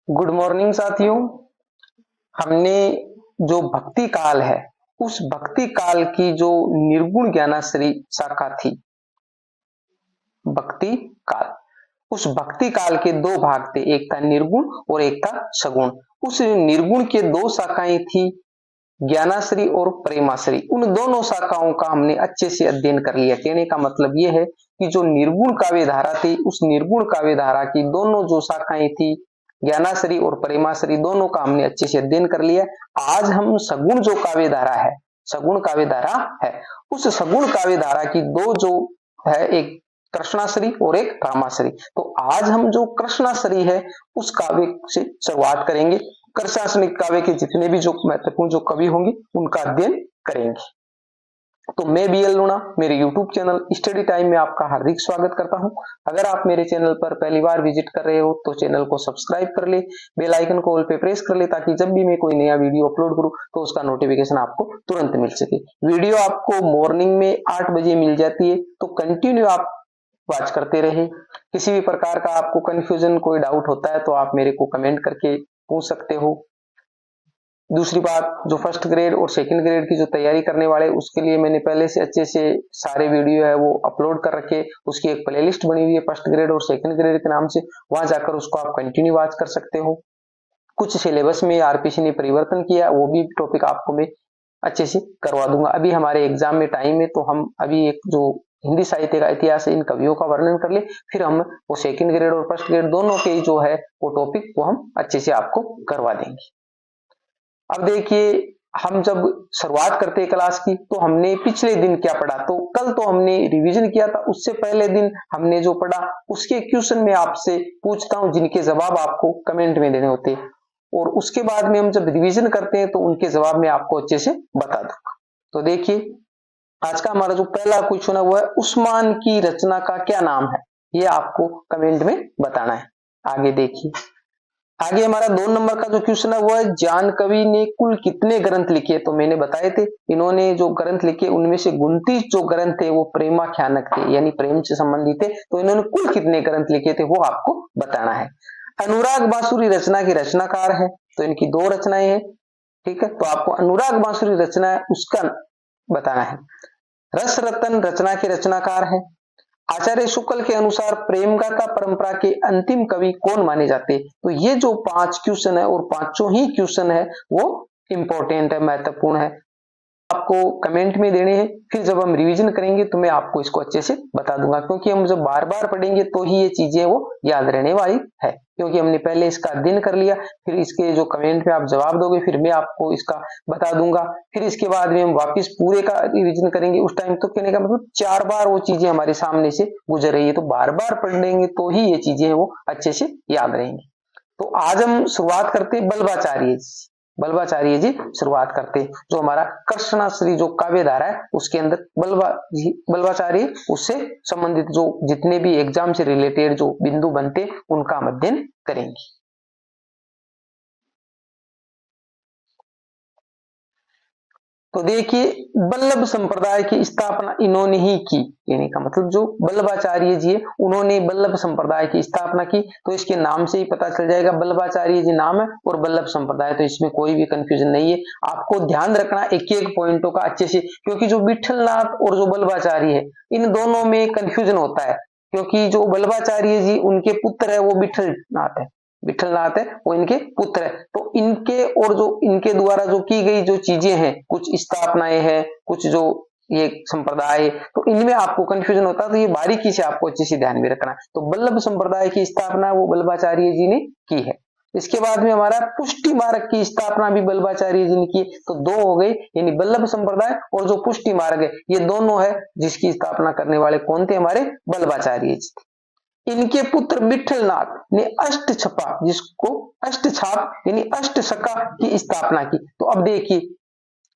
Good morning साथियों। हमने जो भक्ति काल है उस भक्ति काल की जो निर्गुण ज्ञानाश्री शाखा थी, भक्ति काल, उस भक्ति काल के दो भाग थे, एक था निर्गुण और एक था सगुण। उस निर्गुण के दो शाखाएं थी, ज्ञानाश्री और प्रेमाश्री। उन दोनों शाखाओं का हमने अच्छे से अध्ययन कर लिया। कहने का मतलब यह है कि जो निर्गुण काव्य धारा थी, उस निर्गुण काव्य धारा की दोनों जो शाखाएं थी, ज्ञानाश्री और प्रेमाश्री, दोनों का हमने अच्छे से अध्ययन कर लिया। आज हम सगुण जो काव्य धारा है, सगुण काव्य धारा है, उस सगुण काव्य धारा की दो जो है, एक कृष्णाश्री और एक कामाश्री। तो आज हम जो कृष्णाश्री है उस काव्य से शुरुआत करेंगे। कृष्णाश्री काव्य के जितने भी जो महत्वपूर्ण जो कवि होंगे उनका अध्ययन करेंगे। तो मैं बीएल लूणा, मेरे YouTube चैनल स्टडी टाइम में आपका हार्दिक स्वागत करता हूं। अगर आप मेरे चैनल पर पहली बार विजिट कर रहे हो तो चैनल को सब्सक्राइब कर ले, बेल आइकन को ऑल पे प्रेस कर ले, ताकि जब भी मैं कोई नया वीडियो अपलोड करूं तो उसका नोटिफिकेशन आपको तुरंत मिल सके। वीडियो आपको मॉर्निंग में 8 बजे मिल जाती है, तो कंटिन्यू आप वॉच करते रहे। किसी भी प्रकार का आपको कंफ्यूजन, कोई डाउट होता है तो आप मेरे को कमेंट करके पूछ सकते हो। दूसरी बात, जो फर्स्ट ग्रेड और सेकंड ग्रेड की जो तैयारी करने वाले, उसके लिए मैंने पहले से अच्छे से सारे वीडियो है वो अपलोड कर रखे। उसकी एक प्लेलिस्ट बनी हुई है फर्स्ट ग्रेड और सेकंड ग्रेड के नाम से, वहां जाकर उसको आप कंटिन्यू वॉच कर सकते हो। कुछ सिलेबस में आरपीसी ने परिवर्तन किया, वो भी टॉपिक आपको मैं अच्छे से करवा दूंगा। अभी हमारे एग्जाम में टाइम है, तो हम अभी एक जो हिंदी साहित्य का इतिहास है, इन कवियों का वर्णन कर ले, फिर हम वो सेकंड ग्रेड और फर्स्ट ग्रेड दोनों के जो है वो टॉपिक वो हम अच्छे से आपको करवा देंगे। अब देखिए, हम जब शुरुआत करते हैं क्लास की तो हमने पिछले दिन क्या पढ़ा, तो कल तो हमने रिवीजन किया था, उससे पहले दिन हमने जो पढ़ा उसके क्वेश्चन में आपसे पूछता हूं, जिनके जवाब आपको कमेंट में देने होते हैं, और उसके बाद में हम जब रिवीजन करते हैं तो उनके जवाब में आपको अच्छे से बता दूंगा। तो देखिए, आज का हमारा जो पहला क्वेश्चन है वो है, उस्मान की रचना का क्या नाम है, ये आपको कमेंट में बताना है। आगे देखिए, आगे हमारा 2 नंबर का जो क्वेश्चन है वो है, जान कवि ने कुल कितने ग्रंथ लिखे। तो मैंने बताए थे, इन्होंने जो ग्रंथ लिखे उनमें से 29 जो ग्रंथ थे वो प्रेमाख्यानक थे, यानी प्रेम से संबंधित थे। तो इन्होंने कुल कितने ग्रंथ लिखे थे वो आपको बताना है। अनुराग बांसुरी रचना की रचनाकार है, तो इनकी 2 रचनाएं हैं, ठीक है। तो आपको अनुराग बांसुरी रचना है उसका बताना है। रस रतन रचना के रचनाकार है। आचार्य शुक्ल के अनुसार प्रेम गाथा परंपरा के अंतिम कवि कौन माने जाते। तो ये जो 5 क्वेश्चन है, और पांचों ही क्वेश्चन है वो इंपॉर्टेंट है, महत्वपूर्ण है, आपको कमेंट में देने हैं। फिर जब हम रिवीजन करेंगे तो मैं आपको इसको अच्छे से बता दूंगा, क्योंकि हम जब बार बार पढ़ेंगे तो ही ये चीजें वो याद रहने वाली है, क्योंकि हमने पहले इसका अध्ययन कर लिया। फिर इसके जो कमेंट में आप जवाब दोगे, फिर मैं आपको इसका बता दूंगा। फिर इसके बाद में हम वापस पूरे का रिवीजन करेंगे। उस टाइम तो कहने का मतलब 4 बार वो चीजें हमारे सामने से गुजर रही है, तो बार बार पढ़ेंगे तो ही ये चीजें वो अच्छे से याद रहेंगी। तो आज हम शुरुआत करते बल्बाचार्य जी शुरुआत करते, जो हमारा कृष्णाश्री जो काव्य धारा है उसके अंदर बल्बाचार्य, उससे संबंधित जो जितने भी एग्जाम से रिलेटेड जो बिंदु बनते उनका हम अध्ययन करेंगे। तो देखिए, वल्लभ संप्रदाय की स्थापना इन्होंने ही की, यानी का मतलब जो वल्लभाचार्य जी है उन्होंने वल्लभ संप्रदाय की स्थापना की। तो इसके नाम से ही पता चल जाएगा, वल्लभाचार्य जी नाम है और वल्लभ संप्रदाय, तो इसमें कोई भी कंफ्यूजन नहीं है। आपको ध्यान रखना एक एक पॉइंटों का अच्छे से, क्योंकि जो विठलनाथ और जो वल्लभाचार्य है इन दोनों में कंफ्यूजन होता है, क्योंकि जो वल्लभाचार्य जी उनके पुत्र है वो विठलनाथ है, विठलनाथ है वो इनके पुत्र है। तो इनके और जो इनके द्वारा जो की गई जो चीजें हैं, कुछ स्थापनाएं हैं, कुछ जो ये संप्रदाय है, तो इनमें आपको कंफ्यूजन होता है, तो ये बारीकी से आपको अच्छे से ध्यान में रखना है। तो वल्लभ संप्रदाय की स्थापना वो वल्लभाचार्य जी ने की है। इसके बाद में हमारा पुष्टि मार्ग की स्थापना भी वल्लभाचार्य जी ने की। तो 2 हो गई, यानी वल्लभ संप्रदाय और जो पुष्टि मार्ग है, ये दोनों है जिसकी स्थापना करने वाले कौन थे, हमारे वल्लभाचार्य जी थे। इनके पुत्र विठलनाथ ने अष्ट छपा, जिसको अष्ट छाप यानी अष्ट शका की स्थापना की। तो अब देखिए,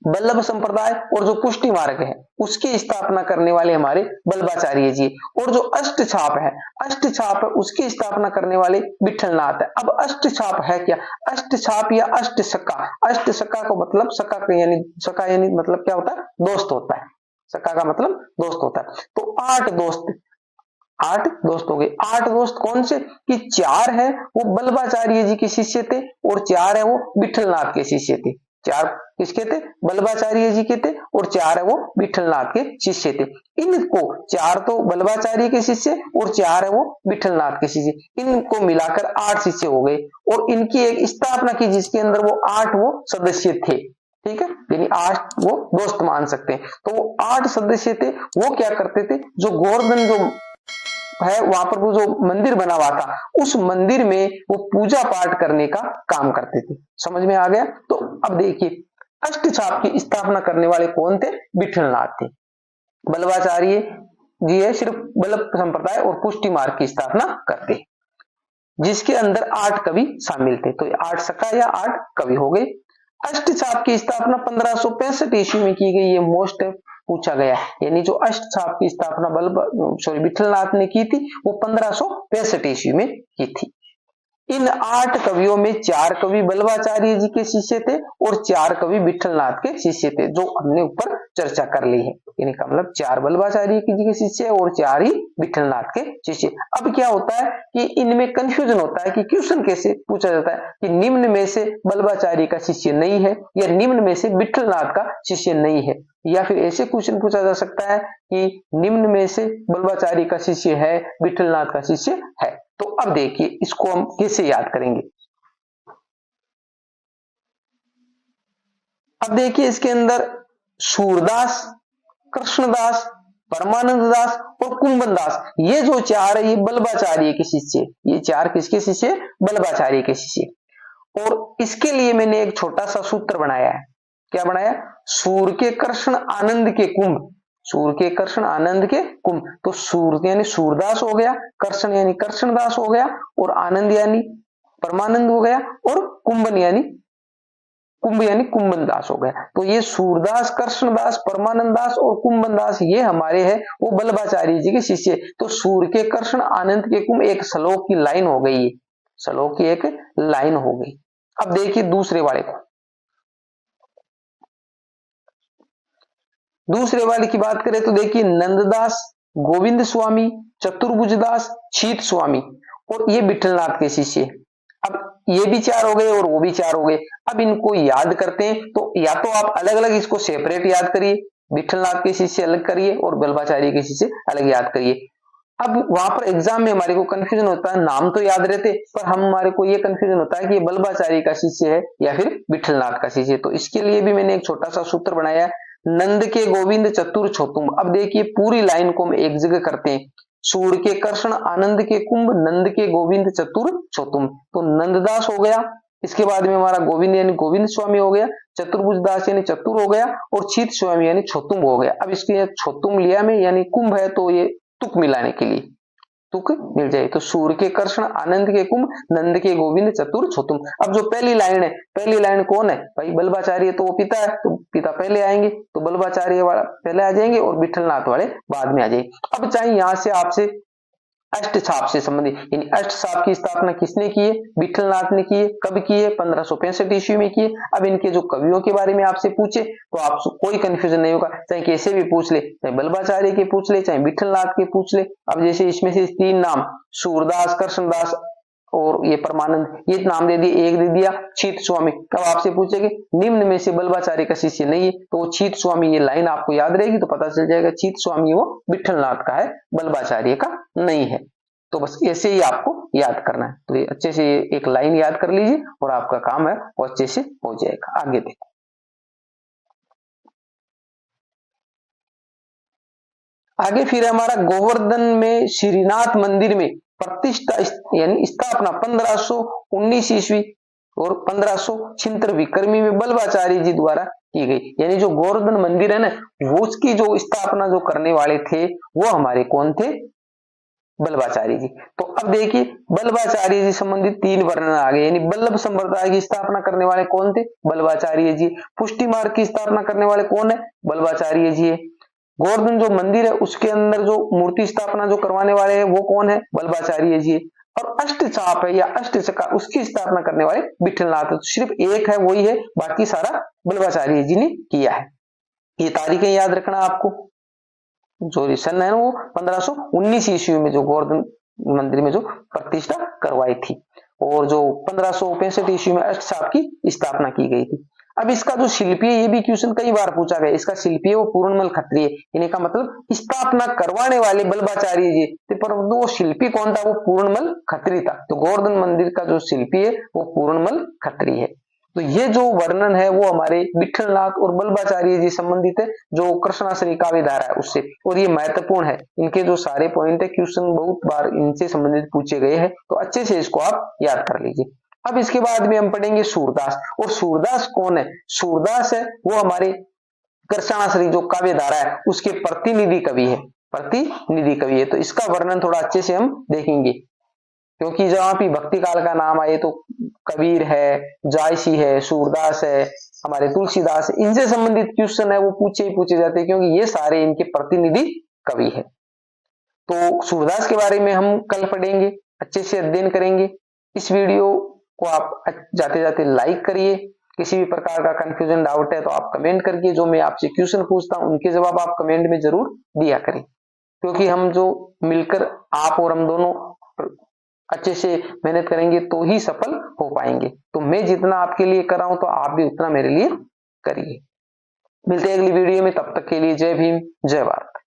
वल्लभ संप्रदाय और जो पुष्टि मार्ग है उसकी स्थापना करने वाले हमारे वल्लभाचार्य जी, और जो अष्ट छाप है उसकी स्थापना करने वाले विठलनाथ है। अब अष्ट छाप है क्या, अष्ट छाप या अष्ट शका, अष्ट शका को मतलब शका यानी मतलब क्या होता है, दोस्त होता है। शका का मतलब दोस्त होता है। तो 8 दोस्त, 8 दोस्त हो गए। 8 दोस्त कौन से कि 4 है वो बल्लभाचार्य जी के शिष्य थे और 4 है वो विठलनाथ के शिष्य थे। 4 किसके थे? बल्लभाचार्य जी के थे और 4 है वो विठलनाथ के शिष्य थे। इनको 4 तो बल्लभाचार्य के शिष्य और 4 है वो विठलनाथ के शिष्य, इनको मिलाकर 8 शिष्य हो गए और इनकी एक स्थापना की जिसके अंदर वो 8 वो सदस्य थे। ठीक है, यानी 8 वो दोस्त मान सकते हैं। तो वो 8 सदस्य थे, वो क्या करते थे, जो गोवर्धन जो है वहां पर वो जो मंदिर बना हुआ था उस मंदिर में वो पूजा पाठ करने का काम करते थे। समझ में आ गया? तो अब देखिए अष्टछाप की स्थापना करने वाले कौन थे? विठलनाथ थे। बल्लभाचार्य जी है सिर्फ बल्लभ संप्रदाय और पुष्टि मार्ग की स्थापना करते, जिसके अंदर 8 कवि शामिल थे। तो 8 सखा या 8 कवि हो गए। अष्टछाप की स्थापना 1565 ईस्वी में की गई, ये मोस्ट पूछा गया है। यानी जो अष्टछाप की स्थापना विठलनाथ ने की थी वो 1565 ईस्वी में की थी। इन 8 कवियों में 4 कवि बल्लभाचार्य जी के शिष्य थे और 4 कवि विठलनाथ के शिष्य थे, जो हमने ऊपर चर्चा कर ली है। इनका मतलब 4 बल्लभाचार्य जी के शिष्य और 4 ही विठलनाथ के शिष्य। अब क्या होता है कि इनमें कंफ्यूजन होता है कि क्वेश्चन कैसे पूछा जाता है कि निम्न में से बल्लभाचार्य का शिष्य नहीं है या निम्न में से विठलनाथ का शिष्य नहीं है, या फिर ऐसे क्वेश्चन पूछा जा सकता है कि निम्न में से बल्लभाचार्य का शिष्य है, विठलनाथ का शिष्य है। तो अब देखिए इसको हम कैसे याद करेंगे। अब देखिए इसके अंदर सूरदास, कृष्णदास, परमानंद दास और कुंभन दास, ये जो 4 है ये बल्लभाचार्य के शिष्य, ये 4 किसके शिष्य? बल्लभाचार्य के शिष्य। और इसके लिए मैंने एक छोटा सा सूत्र बनाया है। क्या बनाया? सूर के कृष्ण आनंद के कुंभ, सूर के कृष्ण आनंद के कुंभ। तो सूर यानी सूरदास हो गया, कृष्ण यानी कृष्णदास हो गया और आनंद यानी परमानंद हो गया और कुंभन यानी कुंभन दास हो गया। तो ये सूरदास, कृष्णदास, परमानंद दास और कुंभन दास ये हमारे हैं वो बल्लभाचार्य जी के शिष्य। तो सूर के कृष्ण आनंद के कुंभ एक श्लोक की लाइन हो गई, श्लोक की एक लाइन हो गई। अब देखिए दूसरे वाले को, दूसरे वाले की बात करें तो देखिए नंददास, गोविंद स्वामी, चतुर्भुजदास, शीत स्वामी और ये विठलनाथ के शिष्य। अब ये भी 4 हो गए और वो भी 4 हो गए। अब इनको याद करते हैं तो या तो आप अलग अलग इसको सेपरेट याद करिए, विठलनाथ के शिष्य अलग करिए और बल्लभाचार्य के शिष्य अलग याद करिए। अब वहां पर एग्जाम में हमारे को कंफ्यूजन होता है, नाम तो याद रहते पर हमारे को ये कंफ्यूजन होता है कि ये बल्लभाचार्य का शिष्य है या फिर विठलनाथ का शिष्य। तो इसके लिए भी मैंने एक छोटा सा सूत्र बनाया, नंद के गोविंद चतुर छोतुम। अब देखिए पूरी लाइन को हम एक जगह करते हैं, सूर के कृष्ण आनंद के कुंभ, नंद के गोविंद चतुर छोतुम। तो नंददास हो गया, इसके बाद में हमारा गोविंद यानी गोविंद स्वामी हो गया, चतुर्भुज दास यानी चतुर हो गया और शीत स्वामी यानी छोतुम हो गया। अब इसके छोतुम लिया में यानी कुंभ है तो ये तुक मिलाने के लिए तुक मिल जाए। तो सूर के कृष्ण आनंद के कुंभ, नंद के गोविंद चतुर छोतुम। अब जो पहली लाइन है, पहली लाइन कौन है भाई? बल्लभाचार्य, तो वो पिता है तो पिता पहले आएंगे, तो बल्लभाचार्य वाला पहले आ जाएंगे और विठलनाथ वाले बाद में आ जाएंगे। अब चाहे यहां से आपसे अष्टछाप से संबंधित, यानी अष्टछाप की स्थापना किसने की है? विठलनाथ ने की है। कब की है? 1565 ईस्वी में की है। अब इनके जो कवियों के बारे में आपसे पूछे तो आपको कोई कंफ्यूजन नहीं होगा, चाहे कैसे भी पूछ ले, चाहे बल्लभाचार्य के पूछ ले, चाहे विठलनाथ के पूछ ले। अब जैसे इसमें से 3 नाम सूरदास, कृष्णदास और ये परमानंद, ये नाम दे दिए, एक दे दिया शीत स्वामी। कब आपसे पूछेंगे निम्न में से बल्लभाचार्य का शिष्य नहीं है तो वो शीत स्वामी, ये लाइन आपको याद रहेगी तो पता चल जाएगा शीत स्वामी वो विठलनाथ का है, बल्लभाचार्य का नहीं है। तो बस ऐसे ही आपको याद करना है। तो ये अच्छे से एक लाइन याद कर लीजिए और आपका काम है वो अच्छे से हो जाएगा। आगे देखो, आगे फिर हमारा गोवर्धन में श्रीनाथ मंदिर में प्रतिष्ठा यानी स्थापना 1519 ईस्वी और 1576 विक्रमी में बल्लभाचार्य जी द्वारा की गई। यानी जो गोवर्धन मंदिर है ना, वो उसकी जो स्थापना जो करने वाले थे वो हमारे कौन थे? बल्लभाचार्य जी। तो अब देखिए बल्लभाचार्य जी संबंधित 3 वर्णन आ गए, यानी बल्लभ संप्रदाय की स्थापना करने वाले कौन थे? बल्लभाचार्य जी। पुष्टि मार्ग की स्थापना करने वाले कौन है? बल्लभाचार्य जी है। गोवर्धन जो मंदिर है उसके अंदर जो मूर्ति स्थापना जो करवाने वाले हैं वो कौन है? बल्लभाचार्य जी है। और अष्टचाप है या अष्टचका, उसकी स्थापना करने वाले विठलनाथ है। तो सिर्फ एक है वही है, बाकी सारा बल्लभाचार्य जी ने किया है। ये तारीखें याद रखना आपको। जो सन है वो 1519 ईस्वी में जो गोवर्धन मंदिर में जो प्रतिष्ठा करवाई थी, और जो 1565 ईस्वी में अष्टसाप की स्थापना की गई थी। अब इसका जो शिल्पी है, ये भी क्वेश्चन कई बार पूछा गया, इसका शिल्पी है वो पूर्णमल खत्री है, इन्हें का मतलब स्थापना करवाने वाले बल्लभाचार्य जी, पर वो शिल्पी कौन था, वो पूर्णमल खत्री था। तो गोवर्धन मंदिर का जो शिल्पी है वो पूर्णमल खत्री है। तो ये जो वर्णन है वो हमारे विठलनाथ और बल्लभाचार्य जी संबंधित है, जो कृष्णाश्री काव्य धारा है उससे, और ये महत्वपूर्ण है। इनके जो सारे पॉइंट है, क्वेश्चन बहुत बार इनसे संबंधित पूछे गए हैं, तो अच्छे से इसको आप याद कर लीजिए। अब इसके बाद में हम पढ़ेंगे सूरदास। और सूरदास कौन है? सूरदास है वो हमारे कृष्णाश्री जो काव्य धारा है उसके प्रतिनिधि कवि है, प्रतिनिधि कवि है। तो इसका वर्णन थोड़ा अच्छे से हम देखेंगे, क्योंकि जहां भी भक्ति काल का नाम आए तो कबीर है, जायसी है, सूरदास है, हमारे तुलसीदास, इनसे संबंधित क्वेश्चन है वो पूछे ही पूछे जाते हैं, क्योंकि ये सारे इनके प्रतिनिधि कवि है। तो सूरदास के बारे में हम कल पढ़ेंगे, अच्छे से अध्ययन करेंगे। इस वीडियो को आप जाते जाते लाइक करिए। किसी भी प्रकार का कंफ्यूजन डाउट है तो आप कमेंट करिए, जो मैं आपसे क्वेश्चन पूछता हूं उनके जवाब आप कमेंट में जरूर दिया करें, क्योंकि हम जो मिलकर आप और हम दोनों अच्छे से मेहनत करेंगे तो ही सफल हो पाएंगे। तो मैं जितना आपके लिए कर रहा हूं तो आप भी उतना मेरे लिए करिए। मिलते हैं अगली वीडियो में, तब तक के लिए जय भीम, जय भारत।